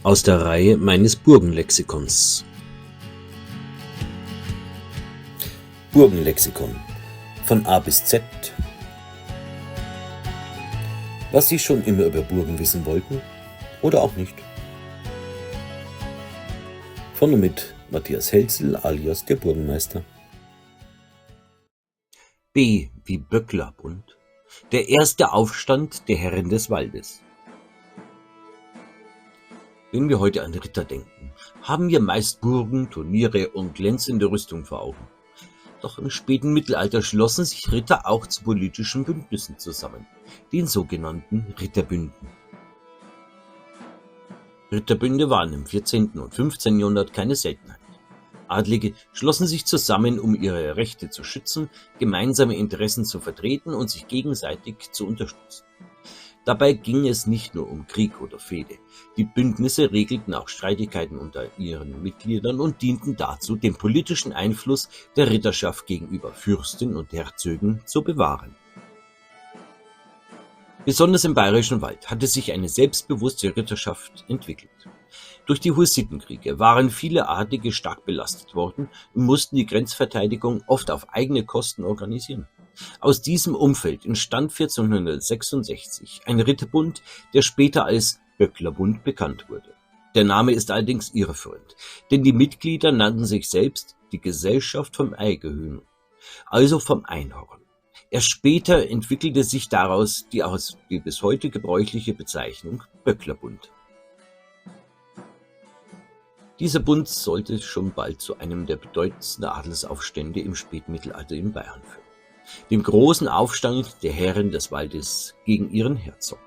Aus der Reihe meines Burgenlexikons. Burgenlexikon von A bis Z. Was Sie schon immer über Burgen wissen wollten oder auch nicht. Von und mit Matthias Helzel alias der Burgenmeister. B wie Böcklerbund, der erste Aufstand der Herren des Waldes. Wenn wir heute an Ritter denken, haben wir meist Burgen, Turniere und glänzende Rüstung vor Augen. Doch im späten Mittelalter schlossen sich Ritter auch zu politischen Bündnissen zusammen, den sogenannten Ritterbünden. Ritterbünde waren im 14. und 15. Jahrhundert keine Seltenheit. Adlige schlossen sich zusammen, um ihre Rechte zu schützen, gemeinsame Interessen zu vertreten und sich gegenseitig zu unterstützen. Dabei ging es nicht nur um Krieg oder Fehde. Die Bündnisse regelten auch Streitigkeiten unter ihren Mitgliedern und dienten dazu, den politischen Einfluss der Ritterschaft gegenüber Fürsten und Herzögen zu bewahren. Besonders im Bayerischen Wald hatte sich eine selbstbewusste Ritterschaft entwickelt. Durch die Hussitenkriege waren viele Adlige stark belastet worden und mussten die Grenzverteidigung oft auf eigene Kosten organisieren. Aus diesem Umfeld entstand 1466 ein Ritterbund, der später als Böcklerbund bekannt wurde. Der Name ist allerdings irreführend, denn die Mitglieder nannten sich selbst die Gesellschaft vom Eigehühn, also vom Einhorn. Erst später entwickelte sich daraus die bis heute gebräuchliche Bezeichnung Böcklerbund. Dieser Bund sollte schon bald zu einem der bedeutendsten Adelsaufstände im Spätmittelalter in Bayern führen, dem großen Aufstand der Herren des Waldes gegen ihren Herzog.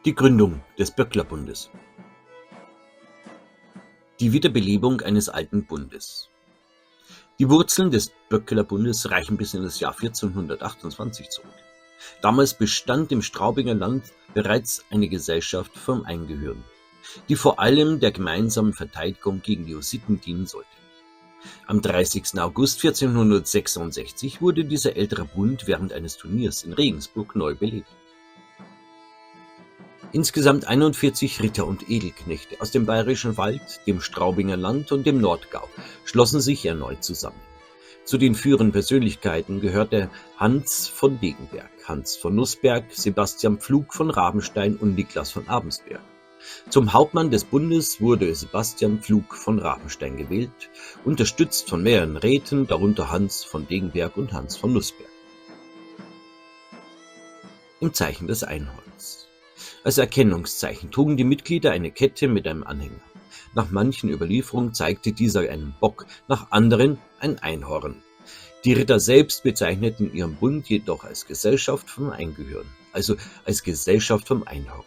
Die Gründung des Böcklerbundes. Die Wiederbelebung eines alten Bundes. Die Wurzeln des Böcklerbundes reichen bis in das Jahr 1428 zurück. Damals bestand im Straubinger Land bereits eine Gesellschaft vom Eingehören, die vor allem der gemeinsamen Verteidigung gegen die Hussiten dienen sollte. Am 30. August 1466 wurde dieser ältere Bund während eines Turniers in Regensburg neu belebt. Insgesamt 41 Ritter und Edelknechte aus dem Bayerischen Wald, dem Straubinger Land und dem Nordgau schlossen sich erneut zusammen. Zu den führenden Persönlichkeiten gehörte Hans von Degenberg, Hans von Nußberg, Sebastian Pflug von Rabenstein und Niklas von Abensberg. Zum Hauptmann des Bundes wurde Sebastian Pflug von Rabenstein gewählt, unterstützt von mehreren Räten, darunter Hans von Degenberg und Hans von Nußberg. Im Zeichen des Einhorns. Als Erkennungszeichen trugen die Mitglieder eine Kette mit einem Anhänger. Nach manchen Überlieferungen zeigte dieser einen Bock, nach anderen ein Einhorn. Die Ritter selbst bezeichneten ihren Bund jedoch als Gesellschaft vom Eingehören, also als Gesellschaft vom Einhorn.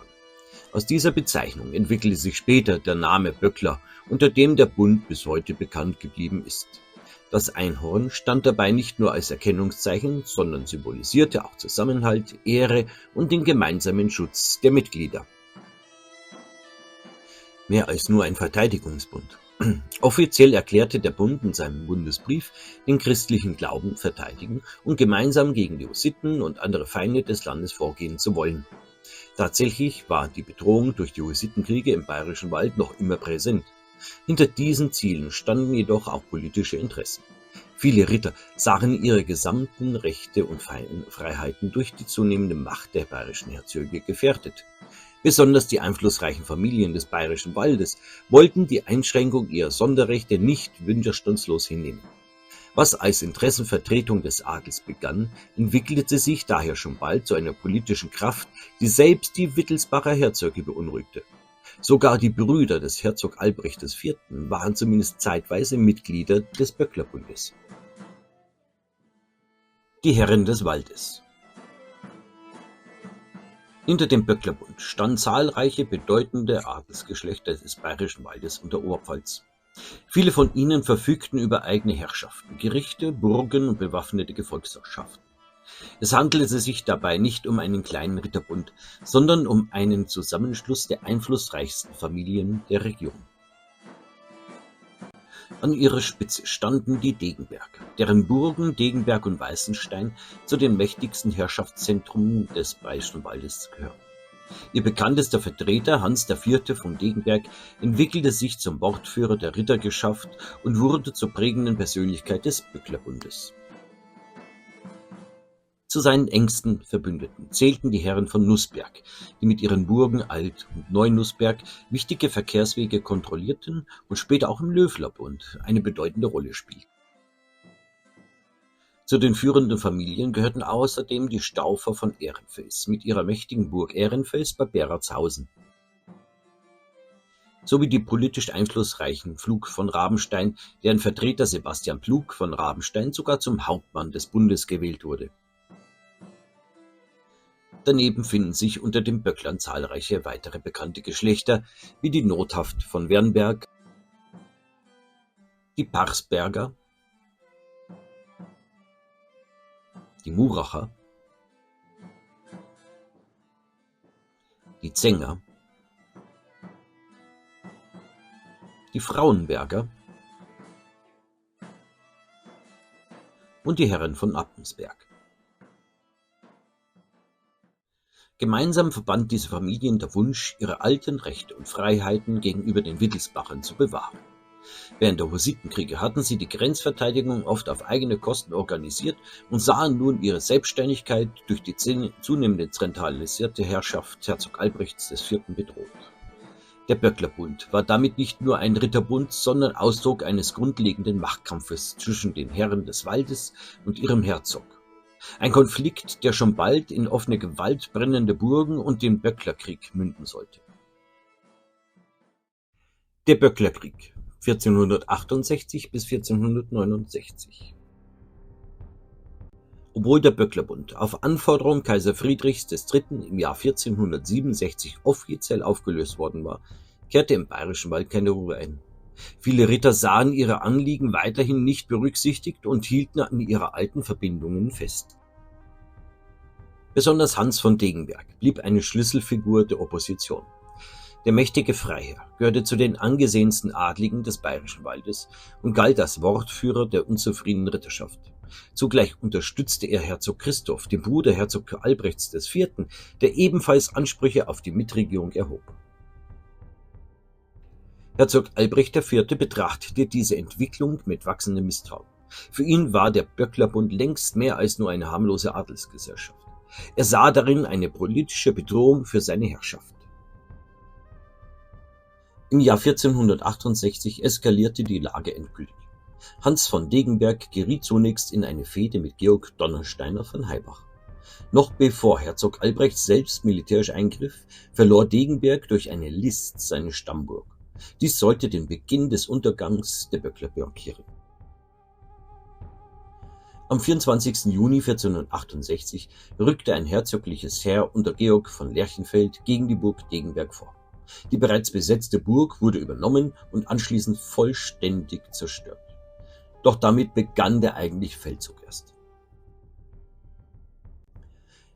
Aus dieser Bezeichnung entwickelte sich später der Name Böckler, unter dem der Bund bis heute bekannt geblieben ist. Das Einhorn stand dabei nicht nur als Erkennungszeichen, sondern symbolisierte auch Zusammenhalt, Ehre und den gemeinsamen Schutz der Mitglieder. Mehr als nur ein Verteidigungsbund. Offiziell erklärte der Bund in seinem Bundesbrief, den christlichen Glauben verteidigen und gemeinsam gegen die Hussiten und andere Feinde des Landes vorgehen zu wollen. Tatsächlich war die Bedrohung durch die Hussitenkriege im Bayerischen Wald noch immer präsent. Hinter diesen Zielen standen jedoch auch politische Interessen. Viele Ritter sahen ihre gesamten Rechte und Freiheiten durch die zunehmende Macht der bayerischen Herzöge gefährdet. Besonders die einflussreichen Familien des Bayerischen Waldes wollten die Einschränkung ihrer Sonderrechte nicht widerstandslos hinnehmen. Was als Interessenvertretung des Adels begann, entwickelte sich daher schon bald zu einer politischen Kraft, die selbst die Wittelsbacher Herzöge beunruhigte. Sogar die Brüder des Herzog Albrecht IV. Waren zumindest zeitweise Mitglieder des Böcklerbundes. Die Herren des Waldes. Hinter dem Böcklerbund standen zahlreiche bedeutende Adelsgeschlechter des Bayerischen Waldes und der Oberpfalz. Viele von ihnen verfügten über eigene Herrschaften, Gerichte, Burgen und bewaffnete Gefolgsschaften. Es handelte sich dabei nicht um einen kleinen Ritterbund, sondern um einen Zusammenschluss der einflussreichsten Familien der Region. An ihrer Spitze standen die Degenberger, deren Burgen Degenberg und Weißenstein zu den mächtigsten Herrschaftszentren des Bayerischen Waldes gehören. Ihr bekanntester Vertreter, Hans IV. Von Degenberg, entwickelte sich zum Wortführer der Rittergeschaft und wurde zur prägenden Persönlichkeit des Böcklerbundes. Zu seinen engsten Verbündeten zählten die Herren von Nußberg, die mit ihren Burgen Alt- und Neu-Nußberg wichtige Verkehrswege kontrollierten und später auch im Löwlerbund eine bedeutende Rolle spielten. Zu den führenden Familien gehörten außerdem die Staufer von Ehrenfels mit ihrer mächtigen Burg Ehrenfels bei Beratshausen, sowie die politisch einflussreichen Pflug von Rabenstein, deren Vertreter Sebastian Pflug von Rabenstein sogar zum Hauptmann des Bundes gewählt wurde. Daneben finden sich unter den Böcklern zahlreiche weitere bekannte Geschlechter, wie die Nothaft von Wernberg, die Parsberger, die Muracher, die Zenger, die Frauenberger und die Herren von Appensberg. Gemeinsam verband diese Familien der Wunsch, ihre alten Rechte und Freiheiten gegenüber den Wittelsbachern zu bewahren. Während der Hussitenkriege hatten sie die Grenzverteidigung oft auf eigene Kosten organisiert und sahen nun ihre Selbstständigkeit durch die zunehmende zentralisierte Herrschaft Herzog Albrechts IV. Bedroht. Der Böcklerbund war damit nicht nur ein Ritterbund, sondern Ausdruck eines grundlegenden Machtkampfes zwischen den Herren des Waldes und ihrem Herzog. Ein Konflikt, der schon bald in offene Gewalt, brennende Burgen und den Böcklerkrieg münden sollte. Der Böcklerkrieg 1468 bis 1469. Obwohl der Böcklerbund auf Anforderung Kaiser Friedrichs III. Im Jahr 1467 offiziell aufgelöst worden war, kehrte im Bayerischen Wald keine Ruhe ein. Viele Ritter sahen ihre Anliegen weiterhin nicht berücksichtigt und hielten an ihrer alten Verbindungen fest. Besonders Hans von Degenberg blieb eine Schlüsselfigur der Opposition. Der mächtige Freiherr gehörte zu den angesehensten Adligen des Bayerischen Waldes und galt als Wortführer der unzufriedenen Ritterschaft. Zugleich unterstützte er Herzog Christoph, den Bruder Herzog Albrechts IV., der ebenfalls Ansprüche auf die Mitregierung erhob. Herzog Albrecht IV. Betrachtete diese Entwicklung mit wachsendem Misstrauen. Für ihn war der Böcklerbund längst mehr als nur eine harmlose Adelsgesellschaft. Er sah darin eine politische Bedrohung für seine Herrschaft. Im Jahr 1468 eskalierte die Lage endgültig. Hans von Degenberg geriet zunächst in eine Fehde mit Georg Donnersteiner von Haibach. Noch bevor Herzog Albrecht selbst militärisch eingriff, verlor Degenberg durch eine List seine Stammburg. Dies sollte den Beginn des Untergangs der Böckler markieren. Am 24. Juni 1468 rückte ein herzogliches Heer unter Georg von Lerchenfeld gegen die Burg Degenberg vor. Die bereits besetzte Burg wurde übernommen und anschließend vollständig zerstört. Doch damit begann der eigentliche Feldzug erst.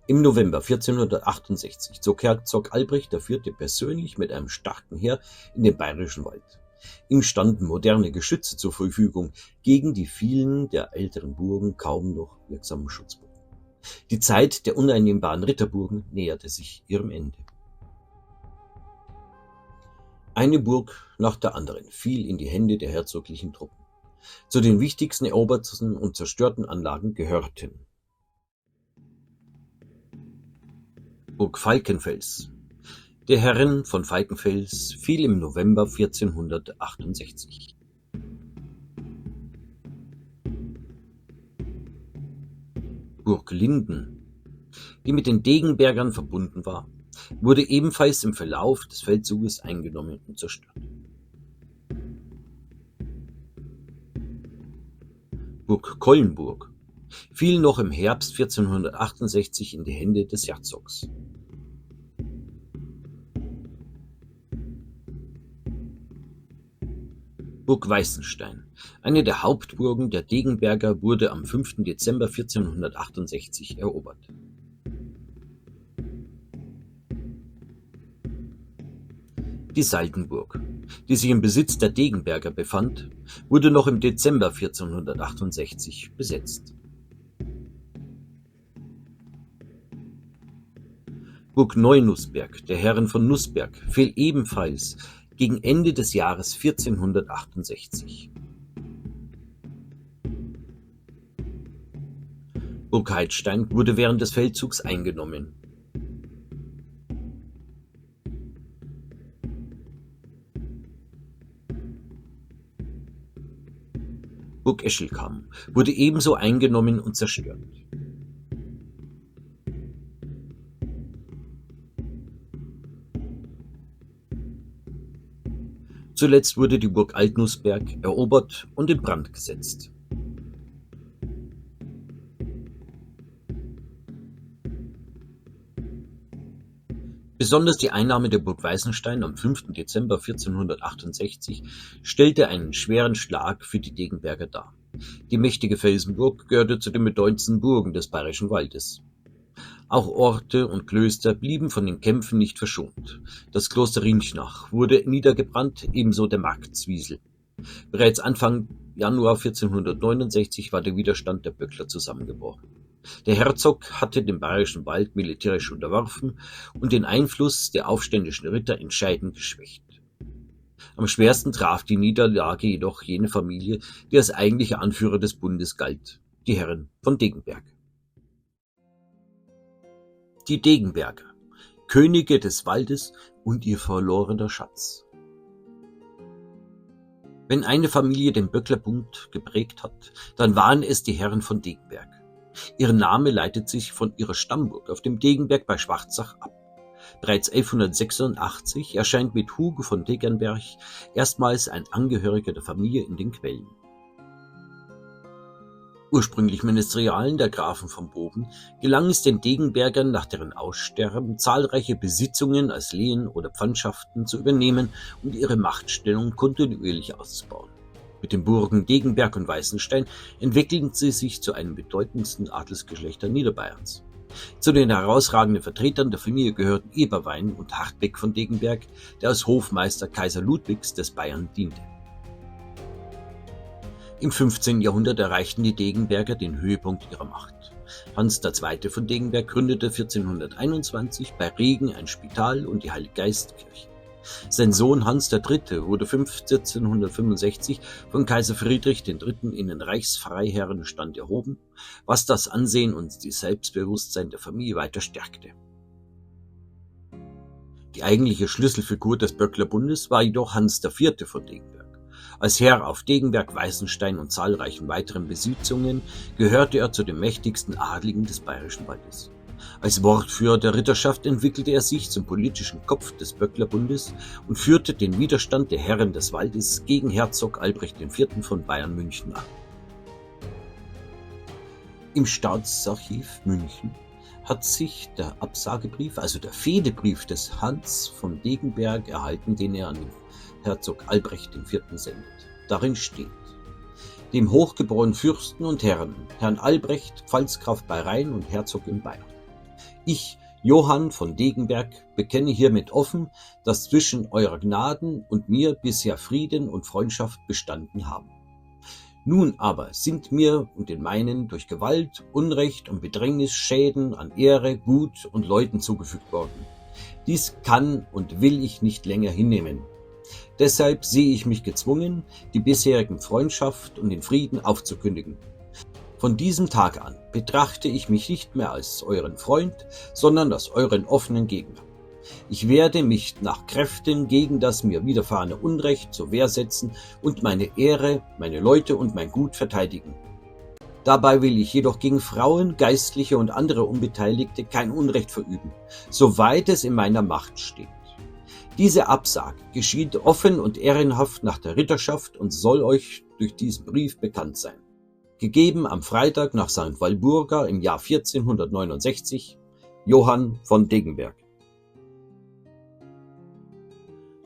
Im November 1468 zog Herzog Albrecht IV. Persönlich mit einem starken Heer in den Bayerischen Wald. Ihm standen moderne Geschütze zur Verfügung gegen die vielen der älteren Burgen kaum noch wirksamen Schutzburgen. Die Zeit der uneinnehmbaren Ritterburgen näherte sich ihrem Ende. Eine Burg nach der anderen fiel in die Hände der herzoglichen Truppen. Zu den wichtigsten eroberten und zerstörten Anlagen gehörten Burg Falkenfels. Der Herren von Falkenfels fiel im November 1468. Burg Linden, die mit den Degenbergern verbunden war, wurde ebenfalls im Verlauf des Feldzuges eingenommen und zerstört. Burg Collenburg fiel noch im Herbst 1468 in die Hände des Herzogs. Burg Weißenstein, eine der Hauptburgen der Degenberger, wurde am 5. Dezember 1468 erobert. Die Saldenburg, die sich im Besitz der Degenberger befand, wurde noch im Dezember 1468 besetzt. Burg Neu-Nußberg der Herren von Nußberg fiel ebenfalls gegen Ende des Jahres 1468. Burg Heidstein wurde während des Feldzugs eingenommen. Burg Eschelkamm wurde ebenso eingenommen und zerstört. Zuletzt wurde die Burg Alt-Nußberg erobert und in Brand gesetzt. Besonders die Einnahme der Burg Weißenstein am 5. Dezember 1468 stellte einen schweren Schlag für die Degenberger dar. Die mächtige Felsenburg gehörte zu den bedeutendsten Burgen des Bayerischen Waldes. Auch Orte und Klöster blieben von den Kämpfen nicht verschont. Das Kloster Rinchnach wurde niedergebrannt, ebenso der Markt Zwiesel. Bereits Anfang Januar 1469 war der Widerstand der Böckler zusammengebrochen. Der Herzog hatte den Bayerischen Wald militärisch unterworfen und den Einfluss der aufständischen Ritter entscheidend geschwächt. Am schwersten traf die Niederlage jedoch jene Familie, die als eigentlicher Anführer des Bundes galt, die Herren von Degenberg. Die Degenberger, Könige des Waldes und ihr verlorener Schatz. Wenn eine Familie den Böcklerbund geprägt hat, dann waren es die Herren von Degenberg. Ihr Name leitet sich von ihrer Stammburg auf dem Degenberg bei Schwarzach ab. Bereits 1186 erscheint mit Hugo von Degernberg erstmals ein Angehöriger der Familie in den Quellen. Ursprünglich Ministerialen der Grafen von Bogen gelang es den Degenbergern nach deren Aussterben zahlreiche Besitzungen als Lehen oder Pfandschaften zu übernehmen und ihre Machtstellung kontinuierlich auszubauen. Mit den Burgen Degenberg und Weißenstein entwickelten sie sich zu einem bedeutendsten Adelsgeschlechter Niederbayerns. Zu den herausragenden Vertretern der Familie gehörten Eberwein und Hartbeck von Degenberg, der als Hofmeister Kaiser Ludwigs des Bayern diente. Im 15. Jahrhundert erreichten die Degenberger den Höhepunkt ihrer Macht. Hans II. Von Degenberg gründete 1421 bei Regen ein Spital und die Heiliggeistkirche. Sein Sohn Hans III. Wurde 1465 von Kaiser Friedrich III. In den Reichsfreiherrenstand erhoben, was das Ansehen und das Selbstbewusstsein der Familie weiter stärkte. Die eigentliche Schlüsselfigur des Böcklerbundes war jedoch Hans IV. Von Degenberg. Als Herr auf Degenberg, Weißenstein und zahlreichen weiteren Besitzungen gehörte er zu den mächtigsten Adligen des Bayerischen Waldes. Als Wortführer der Ritterschaft entwickelte er sich zum politischen Kopf des Böcklerbundes und führte den Widerstand der Herren des Waldes gegen Herzog Albrecht IV. Von Bayern-München an. Im Staatsarchiv München hat sich der Absagebrief, also der Fehdebrief des Hans von Degenberg erhalten, den er an den Herzog Albrecht IV. Sendet. Darin steht: Dem hochgeborenen Fürsten und Herren, Herrn Albrecht, Pfalzgraf bei Rhein und Herzog in Bayern. Ich, Johann von Degenberg, bekenne hiermit offen, dass zwischen eurer Gnaden und mir bisher Frieden und Freundschaft bestanden haben. Nun aber sind mir und den meinen durch Gewalt, Unrecht und Bedrängnis Schäden an Ehre, Gut und Leuten zugefügt worden. Dies kann und will ich nicht länger hinnehmen. Deshalb sehe ich mich gezwungen, die bisherigen Freundschaft und den Frieden aufzukündigen. Von diesem Tag an betrachte ich mich nicht mehr als euren Freund, sondern als euren offenen Gegner. Ich werde mich nach Kräften gegen das mir widerfahrene Unrecht zur Wehr setzen und meine Ehre, meine Leute und mein Gut verteidigen. Dabei will ich jedoch gegen Frauen, Geistliche und andere Unbeteiligte kein Unrecht verüben, soweit es in meiner Macht steht. Diese Absage geschieht offen und ehrenhaft nach der Ritterschaft und soll euch durch diesen Brief bekannt sein. Gegeben am Freitag nach St. Walburga im Jahr 1469, Johann von Degenberg.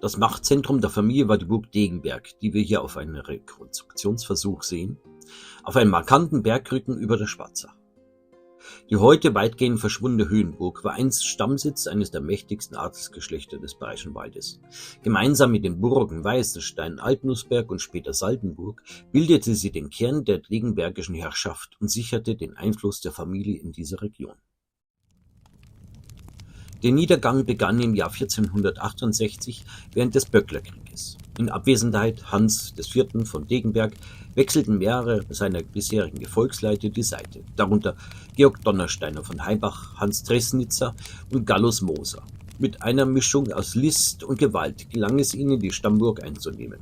Das Machtzentrum der Familie war die Burg Degenberg, die wir hier auf einem Rekonstruktionsversuch sehen, auf einem markanten Bergrücken über der Schwarzach. Die heute weitgehend verschwundene Höhenburg war einst Stammsitz eines der mächtigsten Adelsgeschlechter des Bayerischen Waldes. Gemeinsam mit den Burgen Weißenstein, Alt-Nußberg und später Saldenburg bildete sie den Kern der degenbergischen Herrschaft und sicherte den Einfluss der Familie in dieser Region. Der Niedergang begann im Jahr 1468 während des Böcklerkrieges. In Abwesenheit Hans IV. Von Degenberg wechselten mehrere seiner bisherigen Gefolgsleute die Seite, darunter Georg Donnersteiner von Heimbach, Hans Tresnitzer und Gallus Moser. Mit einer Mischung aus List und Gewalt gelang es ihnen, die Stammburg einzunehmen.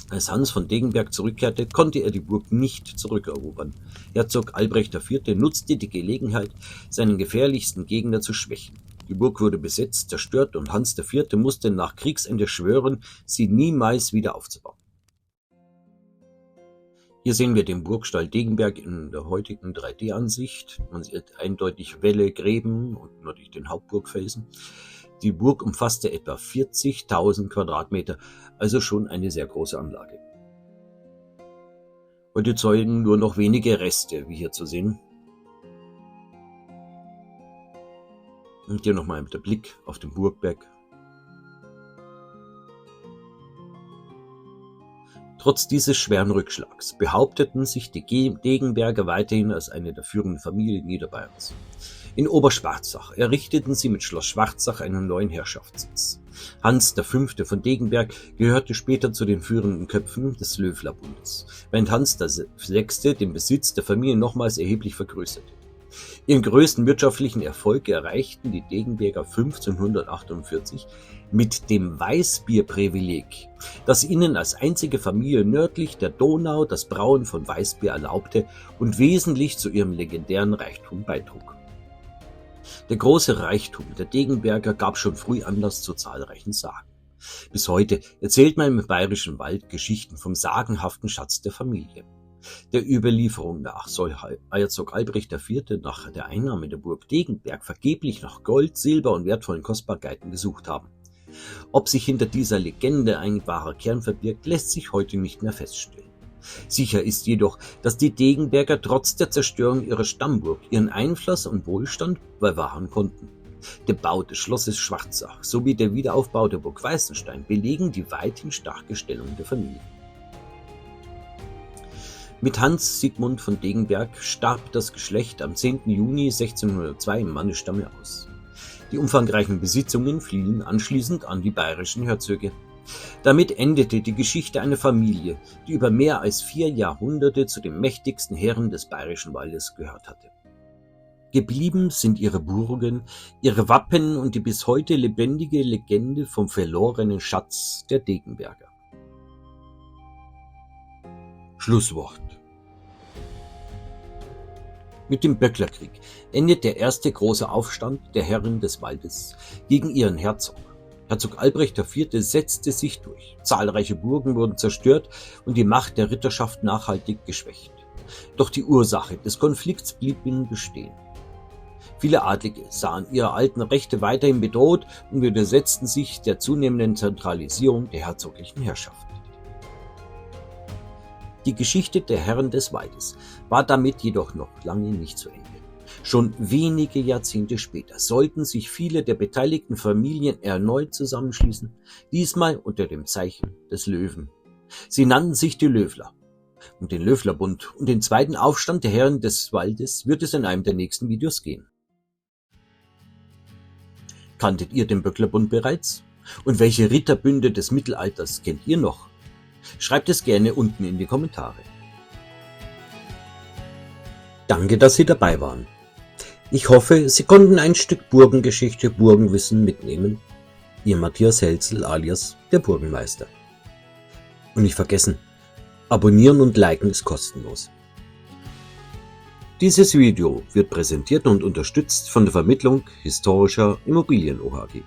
Als Hans von Degenberg zurückkehrte, konnte er die Burg nicht zurückerobern. Herzog Albrecht IV. Nutzte die Gelegenheit, seinen gefährlichsten Gegner zu schwächen. Die Burg wurde besetzt, zerstört und Hans IV. Musste nach Kriegsende schwören, sie niemals wieder aufzubauen. Hier sehen wir den Burgstall Degenberg in der heutigen 3D-Ansicht. Man sieht eindeutig Wälle, Gräben und natürlich den Hauptburgfelsen. Die Burg umfasste etwa 40.000 Quadratmeter, also schon eine sehr große Anlage. Heute zeugen nur noch wenige Reste, wie hier zu sehen. Und hier nochmal der Blick auf den Burgberg. Trotz dieses schweren Rückschlags behaupteten sich die Degenberger weiterhin als eine der führenden Familien Niederbayerns. In Oberschwarzach errichteten sie mit Schloss Schwarzach einen neuen Herrschaftssitz. Hans V. von Degenberg gehörte später zu den führenden Köpfen des Löwlerbundes, während Hans VI. Den Besitz der Familie nochmals erheblich vergrößerte. Ihren größten wirtschaftlichen Erfolg erreichten die Degenberger 1548 mit dem Weißbierprivileg, das ihnen als einzige Familie nördlich der Donau das Brauen von Weißbier erlaubte und wesentlich zu ihrem legendären Reichtum beitrug. Der große Reichtum der Degenberger gab schon früh Anlass zu zahlreichen Sagen. Bis heute erzählt man im Bayerischen Wald Geschichten vom sagenhaften Schatz der Familie. Der Überlieferung nach soll Herzog Albrecht IV. Nach der Einnahme der Burg Degenberg vergeblich nach Gold, Silber und wertvollen Kostbarkeiten gesucht haben. Ob sich hinter dieser Legende ein wahrer Kern verbirgt, lässt sich heute nicht mehr feststellen. Sicher ist jedoch, dass die Degenberger trotz der Zerstörung ihrer Stammburg ihren Einfluss und Wohlstand bewahren konnten. Der Bau des Schlosses Schwarzach sowie der Wiederaufbau der Burg Weißenstein belegen die weithin starke Stellung der Familie. Mit Hans Sigmund von Degenberg starb das Geschlecht am 10. Juni 1602 im Mannesstamme aus. Die umfangreichen Besitzungen fielen anschließend an die bayerischen Herzöge. Damit endete die Geschichte einer Familie, die über mehr als 4 Jahrhunderte zu den mächtigsten Herren des Bayerischen Waldes gehört hatte. Geblieben sind ihre Burgen, ihre Wappen und die bis heute lebendige Legende vom verlorenen Schatz der Degenberger. Schlusswort. Mit dem Böcklerkrieg endet der erste große Aufstand der Herren des Waldes gegen ihren Herzog. Herzog Albrecht IV. Setzte sich durch. Zahlreiche Burgen wurden zerstört und die Macht der Ritterschaft nachhaltig geschwächt. Doch die Ursache des Konflikts blieb ihnen bestehen. Viele Adlige sahen ihre alten Rechte weiterhin bedroht und widersetzten sich der zunehmenden Zentralisierung der herzoglichen Herrschaft. Die Geschichte der Herren des Waldes war damit jedoch noch lange nicht zu Ende. Schon wenige Jahrzehnte später sollten sich viele der beteiligten Familien erneut zusammenschließen, diesmal unter dem Zeichen des Löwen. Sie nannten sich die Löwler. Um den Löwlerbund und den zweiten Aufstand der Herren des Waldes wird es in einem der nächsten Videos gehen. Kanntet ihr den Böcklerbund bereits? Und welche Ritterbünde des Mittelalters kennt ihr noch? Schreibt es gerne unten in die Kommentare. Danke, dass Sie dabei waren. Ich hoffe, Sie konnten ein Stück Burgengeschichte, Burgenwissen mitnehmen. Ihr Matthias Helzel alias der Burgenmeister. Und nicht vergessen, abonnieren und liken ist kostenlos. Dieses Video wird präsentiert und unterstützt von der Vermittlung Historischer Immobilien OHG.